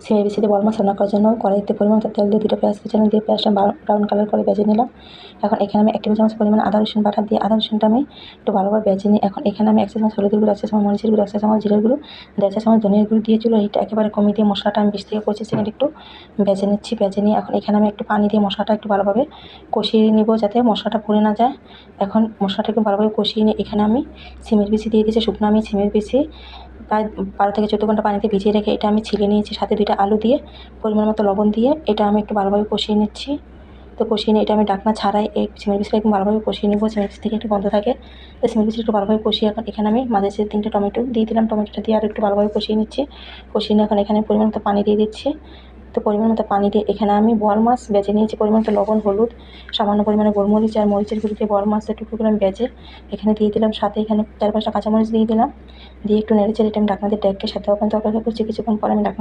সিমের বিচিতে বল মাছ রান্না করার জন্য কড়াইতে পরিমাণ মতো তেল দিয়ে 2টা পেঁয়াজ কুচানো দিয়ে পেঁয়াজটা ব্রাউন কালার করে ভেজে নিলাম। এখন এখানে আমি 1 টেবিল চামচ পরিমাণ আদা রসুন বাটা দিয়ে আদা রসুনটা আমি একটু ভালোভাবে ভেজে নিই। এখন এখানে আমি 1 চা চামচ হলুদের গুঁড়ো, 1 চা চামচ মরিচের গুঁড়ো, 1 চা চামচ জিরার গুঁড়ো, 1.5 চা চামচ ধনিয়ার গুঁড়ো দিয়ে চুলার হিটটা একেবারে কমিয়ে দিয়ে মশলাটা আমি 20 থেকে 25 সেকেন্ড একটু ভেজে নিচ্ছি। ভেজে নিয়ে এখন এখানে আমি একটু পানি দিয়ে মশলাটা একটু ভালোভাবে কষিয়ে নিব যাতে মশলাটা পুড়ে না যায়। এখন মশলাটা একটু ভালোভাবে কষিয়ে নিয়ে এখানে আমি সিমের বিচি দিয়ে দিয়েছি। শুকনো আমি সিমের বিচি প্রায় 12 থেকে 14 ঘন্টা পানিতে ভিজিয়ে রেখে এটা আমি ছিলে নিয়েছি। সাথে 2টা আলু দিয়ে পরিমাণ মতো লবণ দিয়ে এটা আমি একটু ভালোভাবে কষিয়ে নিচ্ছি। তো কষিয়ে নিয়ে এটা আমি ঢাকনা ছাড়াই এই সিমের বিচিটা একটু ভালোভাবে কষিয়ে নিব। সিমের বিচি থেকে একটু গন্ধ থাকে, তো সিমের বিচিটা একটু ভালোভাবে কষিয়ে এখন এখানে আমি মাঝে 3টে টমেটো দিয়ে দিলাম। টমেটোটা দিয়ে আর একটু ভালোভাবে কষিয়ে নিচ্ছি। কষিয়ে নিয়ে এখন এখানে পরিমাণ মতো পানি দিয়ে দিচ্ছি। তো পরিমাণ মতো পানি দিয়ে এখানে আমি বোয়াল মাছ ভেজে নিয়েছি। পরিমাণ মতো লবণ, হলুদ, সামান্য পরিমাণে গোলমরিচ আর মরিচের গুঁড়ো দিয়ে বোয়াল মাছটা টুকরো করে আমি ভেজে এখানে দিয়ে দিলাম। সাথে এখানে 4-5টা কাঁচামরিচ দিয়ে দিলাম। দিয়ে একটু নেড়েচেড়ে এটা আমি ঢাকনা দিয়ে ঢেকে সেদ্ধ হওয়া পর্যন্ত অপেক্ষা করছি। কিছুক্ষণ পরে আমি ঢাকনা